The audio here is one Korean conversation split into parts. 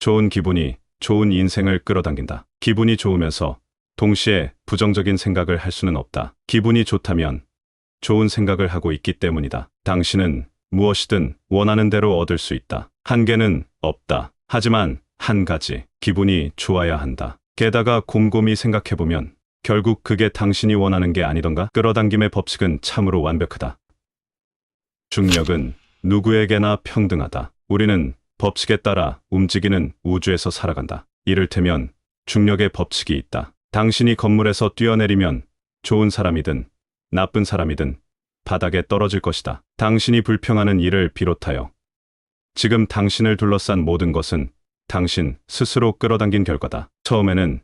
좋은 기분이 좋은 인생을 끌어당긴다. 기분이 좋으면서 동시에 부정적인 생각을 할 수는 없다. 기분이 좋다면 좋은 생각을 하고 있기 때문이다. 당신은 무엇이든 원하는 대로 얻을 수 있다. 한계는 없다. 하지만 한 가지, 기분이 좋아야 한다. 게다가 곰곰이 생각해보면 결국 그게 당신이 원하는 게 아니던가? 끌어당김의 법칙은 참으로 완벽하다. 중력은 누구에게나 평등하다. 우리는 법칙에 따라 움직이는 우주에서 살아간다. 이를테면 중력의 법칙이 있다. 당신이 건물에서 뛰어내리면 좋은 사람이든 나쁜 사람이든 바닥에 떨어질 것이다. 당신이 불평하는 일을 비롯하여 지금 당신을 둘러싼 모든 것은 당신 스스로 끌어당긴 결과다. 처음에는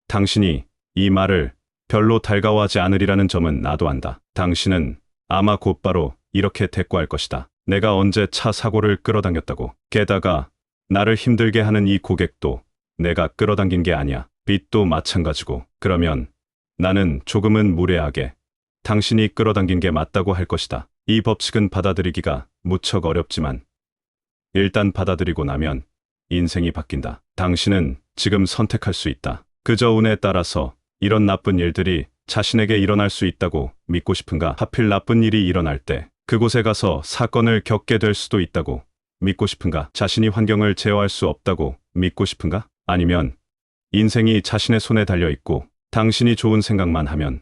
당신이 이 말을 별로 달가워하지 않으리라는 점은 나도 안다. 당신은 아마 곧바로 이렇게 대꾸할 것이다. 내가 언제 차 사고를 끌어당겼다고. 게다가 나를 힘들게 하는 이 고객도 내가 끌어당긴 게 아니야. 빚도 마찬가지고. 그러면 나는 조금은 무례하게 당신이 끌어당긴 게 맞다고 할 것이다. 이 법칙은 받아들이기가 무척 어렵지만 일단 받아들이고 나면 인생이 바뀐다. 당신은 지금 선택할 수 있다. 그저 운에 따라서 이런 나쁜 일들이 자신에게 일어날 수 있다고 믿고 싶은가? 하필 나쁜 일이 일어날 때 그곳에 가서 사건을 겪게 될 수도 있다고 믿고 싶은가? 자신이 환경을 제어할 수 없다고 믿고 싶은가? 아니면 인생이 자신의 손에 달려 있고 당신이 좋은 생각만 하면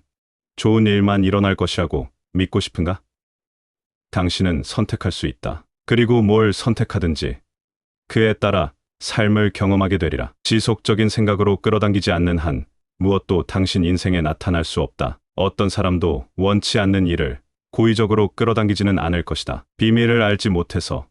좋은 일만 일어날 것이라고 믿고 싶은가? 당신은 선택할 수 있다. 그리고 뭘 선택하든지 그에 따라 삶을 경험하게 되리라. 지속적인 생각으로 끌어당기지 않는 한 무엇도 당신 인생에 나타날 수 없다. 어떤 사람도 원치 않는 일을 고의적으로 끌어당기지는 않을 것이다. 비밀을 알지 못해서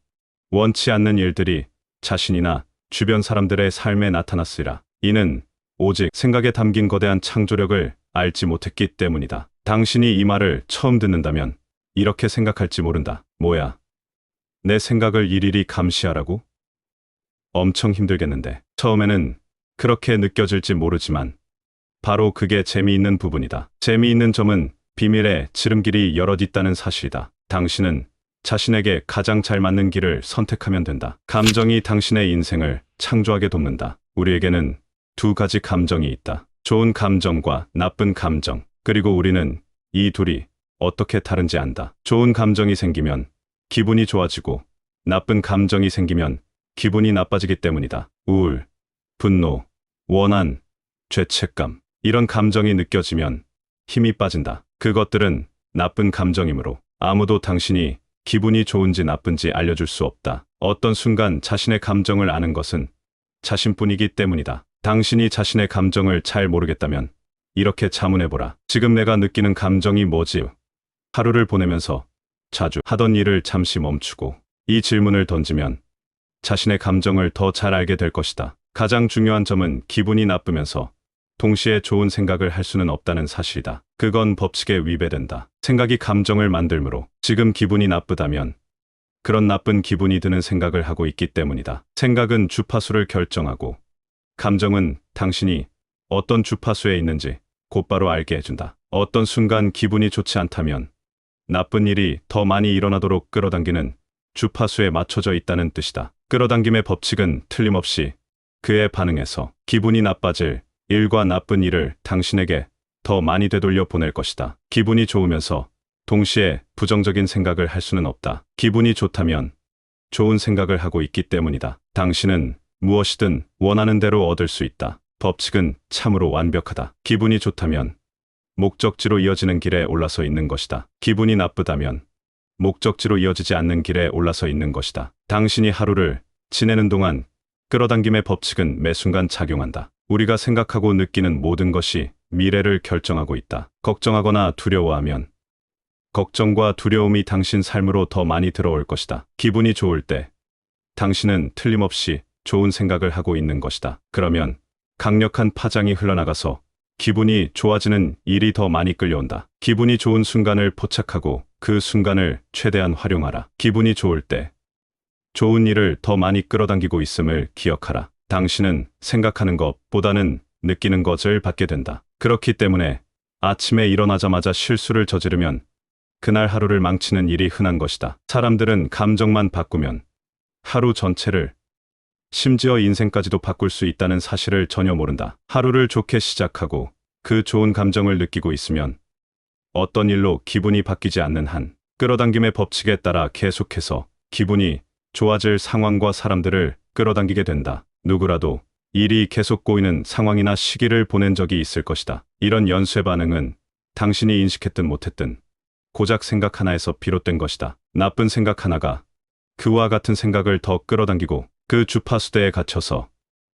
원치 않는 일들이 자신이나 주변 사람들의 삶에 나타났으리라. 이는 오직 생각에 담긴 거대한 창조력을 알지 못했기 때문이다. 당신이 이 말을 처음 듣는다면 이렇게 생각할지 모른다. 뭐야? 내 생각을 일일이 감시하라고? 엄청 힘들겠는데. 처음에는 그렇게 느껴질지 모르지만 바로 그게 재미있는 부분이다. 재미있는 점은 비밀의 지름길이 여럿 있다는 사실이다. 당신은 자신에게 가장 잘 맞는 길을 선택하면 된다. 감정이 당신의 인생을 창조하게 돕는다. 우리에게는 두 가지 감정이 있다. 좋은 감정과 나쁜 감정. 그리고 우리는 이 둘이 어떻게 다른지 안다. 좋은 감정이 생기면 기분이 좋아지고 나쁜 감정이 생기면 기분이 나빠지기 때문이다. 우울, 분노, 원한, 죄책감. 이런 감정이 느껴지면 힘이 빠진다. 그것들은 나쁜 감정이므로 아무도 당신이 기분이 좋은지 나쁜지 알려줄 수 없다. 어떤 순간 자신의 감정을 아는 것은 자신뿐이기 때문이다. 당신이 자신의 감정을 잘 모르겠다면 이렇게 자문해보라. 지금 내가 느끼는 감정이 뭐지? 하루를 보내면서 자주 하던 일을 잠시 멈추고 이 질문을 던지면 자신의 감정을 더 잘 알게 될 것이다. 가장 중요한 점은 기분이 나쁘면서 동시에 좋은 생각을 할 수는 없다는 사실이다. 그건 법칙에 위배된다. 생각이 감정을 만들므로 지금 기분이 나쁘다면 그런 나쁜 기분이 드는 생각을 하고 있기 때문이다. 생각은 주파수를 결정하고 감정은 당신이 어떤 주파수에 있는지 곧바로 알게 해준다. 어떤 순간 기분이 좋지 않다면 나쁜 일이 더 많이 일어나도록 끌어당기는 주파수에 맞춰져 있다는 뜻이다. 끌어당김의 법칙은 틀림없이 그에 반응해서 기분이 나빠질 일과 나쁜 일을 당신에게 더 많이 되돌려 보낼 것이다. 기분이 좋으면서 동시에 부정적인 생각을 할 수는 없다. 기분이 좋다면 좋은 생각을 하고 있기 때문이다. 당신은 무엇이든 원하는 대로 얻을 수 있다. 법칙은 참으로 완벽하다. 기분이 좋다면 목적지로 이어지는 길에 올라서 있는 것이다. 기분이 나쁘다면 목적지로 이어지지 않는 길에 올라서 있는 것이다. 당신이 하루를 지내는 동안 끌어당김의 법칙은 매 순간 작용한다. 우리가 생각하고 느끼는 모든 것이 미래를 결정하고 있다. 걱정하거나 두려워하면 걱정과 두려움이 당신 삶으로 더 많이 들어올 것이다. 기분이 좋을 때 당신은 틀림없이 좋은 생각을 하고 있는 것이다. 그러면 강력한 파장이 흘러나가서 기분이 좋아지는 일이 더 많이 끌려온다. 기분이 좋은 순간을 포착하고 그 순간을 최대한 활용하라. 기분이 좋을 때 좋은 일을 더 많이 끌어당기고 있음을 기억하라. 당신은 생각하는 것보다는 느끼는 것을 받게 된다. 그렇기 때문에 아침에 일어나자마자 실수를 저지르면 그날 하루를 망치는 일이 흔한 것이다. 사람들은 감정만 바꾸면 하루 전체를 심지어 인생까지도 바꿀 수 있다는 사실을 전혀 모른다. 하루를 좋게 시작하고 그 좋은 감정을 느끼고 있으면 어떤 일로 기분이 바뀌지 않는 한 끌어당김의 법칙에 따라 계속해서 기분이 좋아질 상황과 사람들을 끌어당기게 된다. 누구라도 일이 계속 꼬이는 상황이나 시기를 보낸 적이 있을 것이다. 이런 연쇄 반응은 당신이 인식했든 못했든 고작 생각 하나에서 비롯된 것이다. 나쁜 생각 하나가 그와 같은 생각을 더 끌어당기고 그 주파수대에 갇혀서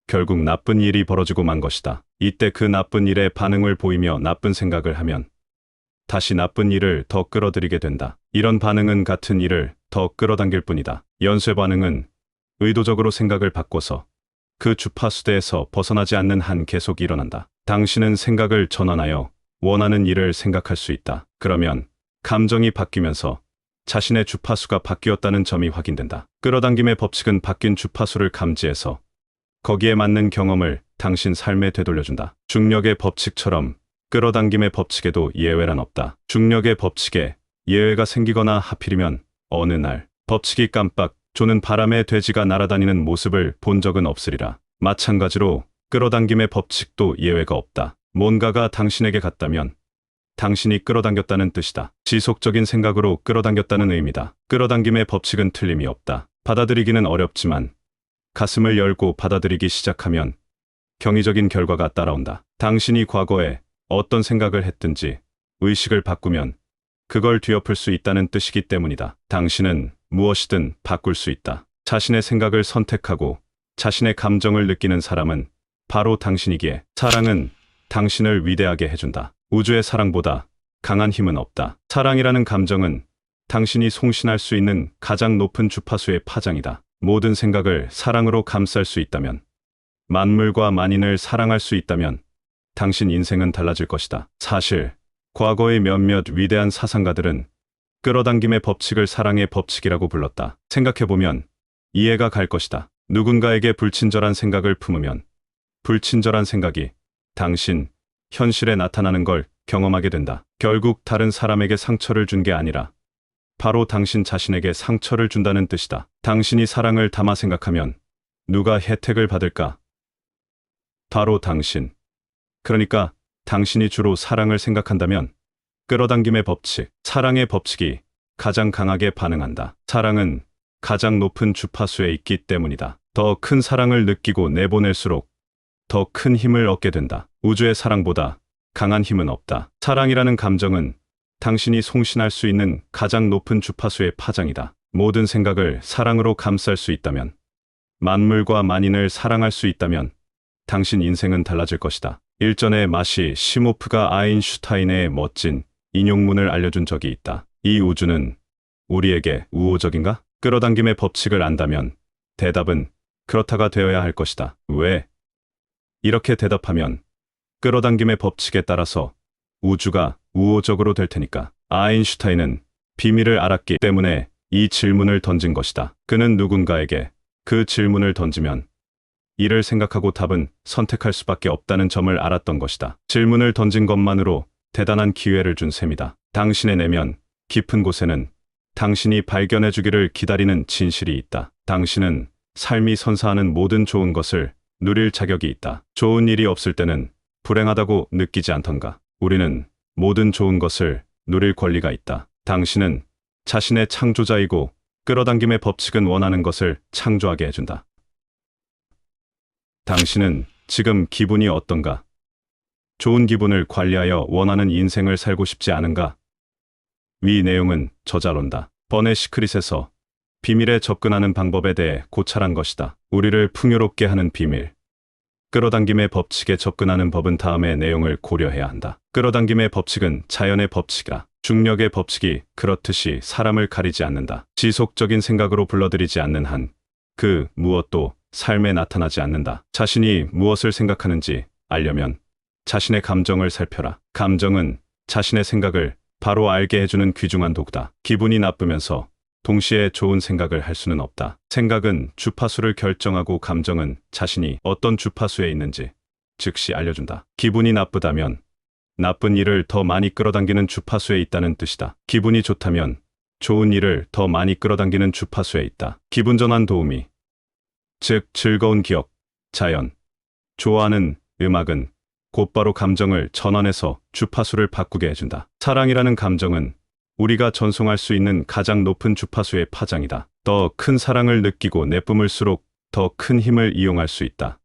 결국 나쁜 일이 벌어지고 만 것이다. 이때 그 나쁜 일에 반응을 보이며 나쁜 생각을 하면 다시 나쁜 일을 더 끌어들이게 된다. 이런 반응은 같은 일을 더 끌어당길 뿐이다. 연쇄 반응은 의도적으로 생각을 바꿔서 그 주파수대에서 벗어나지 않는 한 계속 일어난다. 당신은 생각을 전환하여 원하는 일을 생각할 수 있다. 그러면 감정이 바뀌면서 자신의 주파수가 바뀌었다는 점이 확인된다. 끌어당김의 법칙은 바뀐 주파수를 감지해서 거기에 맞는 경험을 당신 삶에 되돌려준다. 중력의 법칙처럼 끌어당김의 법칙에도 예외란 없다. 중력의 법칙에 예외가 생기거나 하필이면 어느 날 법칙이 깜빡 조는 바람에 돼지가 날아다니는 모습을 본 적은 없으리라. 마찬가지로 끌어당김의 법칙도 예외가 없다. 뭔가가 당신에게 갔다면 당신이 끌어당겼다는 뜻이다. 지속적인 생각으로 끌어당겼다는 의미다. 끌어당김의 법칙은 틀림이 없다. 받아들이기는 어렵지만 가슴을 열고 받아들이기 시작하면 경이적인 결과가 따라온다. 당신이 과거에 어떤 생각을 했든지 의식을 바꾸면 그걸 뒤엎을 수 있다는 뜻이기 때문이다. 당신은 무엇이든 바꿀 수 있다. 자신의 생각을 선택하고 자신의 감정을 느끼는 사람은 바로 당신이기에 사랑은 당신을 위대하게 해준다. 우주의 사랑보다 강한 힘은 없다. 사랑이라는 감정은 당신이 송신할 수 있는 가장 높은 주파수의 파장이다. 모든 생각을 사랑으로 감쌀 수 있다면, 만물과 만인을 사랑할 수 있다면 당신 인생은 달라질 것이다. 사실 과거의 몇몇 위대한 사상가들은 끌어당김의 법칙을 사랑의 법칙이라고 불렀다. 생각해보면 이해가 갈 것이다. 누군가에게 불친절한 생각을 품으면 불친절한 생각이 당신 현실에 나타나는 걸 경험하게 된다. 결국 다른 사람에게 상처를 준 게 아니라 바로 당신 자신에게 상처를 준다는 뜻이다. 당신이 사랑을 담아 생각하면 누가 혜택을 받을까? 바로 당신. 그러니까 당신이 주로 사랑을 생각한다면 끌어당김의 법칙, 사랑의 법칙이 가장 강하게 반응한다. 사랑은 가장 높은 주파수에 있기 때문이다. 더 큰 사랑을 느끼고 내보낼수록 더 큰 힘을 얻게 된다. 우주의 사랑보다 강한 힘은 없다. 사랑이라는 감정은 당신이 송신할 수 있는 가장 높은 주파수의 파장이다. 모든 생각을 사랑으로 감쌀 수 있다면, 만물과 만인을 사랑할 수 있다면 당신 인생은 달라질 것이다. 일전에 마시 시모프가 아인슈타인의 멋진 인용문을 알려준 적이 있다. 이 우주는 우리에게 우호적인가? 끌어당김의 법칙을 안다면 대답은 그렇다가 되어야 할 것이다. 왜? 이렇게 대답하면 끌어당김의 법칙에 따라서 우주가 우호적으로 될 테니까. 아인슈타인은 비밀을 알았기 때문에 이 질문을 던진 것이다. 그는 누군가에게 그 질문을 던지면 이를 생각하고 답은 선택할 수밖에 없다는 점을 알았던 것이다. 질문을 던진 것만으로 대단한 기회를 준 셈이다. 당신의 내면 깊은 곳에는 당신이 발견해 주기를 기다리는 진실이 있다. 당신은 삶이 선사하는 모든 좋은 것을 누릴 자격이 있다. 좋은 일이 없을 때는 불행하다고 느끼지 않던가? 우리는 모든 좋은 것을 누릴 권리가 있다. 당신은 자신의 창조자이고 끌어당김의 법칙은 원하는 것을 창조하게 해준다. 당신은 지금 기분이 어떤가? 좋은 기분을 관리하여 원하는 인생을 살고 싶지 않은가? 위 내용은 저자론다. 버네 시크릿에서 비밀에 접근하는 방법에 대해 고찰한 것이다. 우리를 풍요롭게 하는 비밀. 끌어당김의 법칙에 접근하는 법은 다음의 내용을 고려해야 한다. 끌어당김의 법칙은 자연의 법칙이다. 중력의 법칙이 그렇듯이 사람을 가리지 않는다. 지속적인 생각으로 불러들이지 않는 한 그 무엇도 삶에 나타나지 않는다. 자신이 무엇을 생각하는지 알려면 자신의 감정을 살펴라. 감정은 자신의 생각을 바로 알게 해주는 귀중한 도구다. 기분이 나쁘면서 동시에 좋은 생각을 할 수는 없다. 생각은 주파수를 결정하고 감정은 자신이 어떤 주파수에 있는지 즉시 알려준다. 기분이 나쁘다면 나쁜 일을 더 많이 끌어당기는 주파수에 있다는 뜻이다. 기분이 좋다면 좋은 일을 더 많이 끌어당기는 주파수에 있다. 기분 전환 도우미. 즉 즐거운 기억, 자연, 좋아하는 음악은 곧바로 감정을 전환해서 주파수를 바꾸게 해준다. 사랑이라는 감정은 우리가 전송할 수 있는 가장 높은 주파수의 파장이다. 더 큰 사랑을 느끼고 내뿜을수록 더 큰 힘을 이용할 수 있다.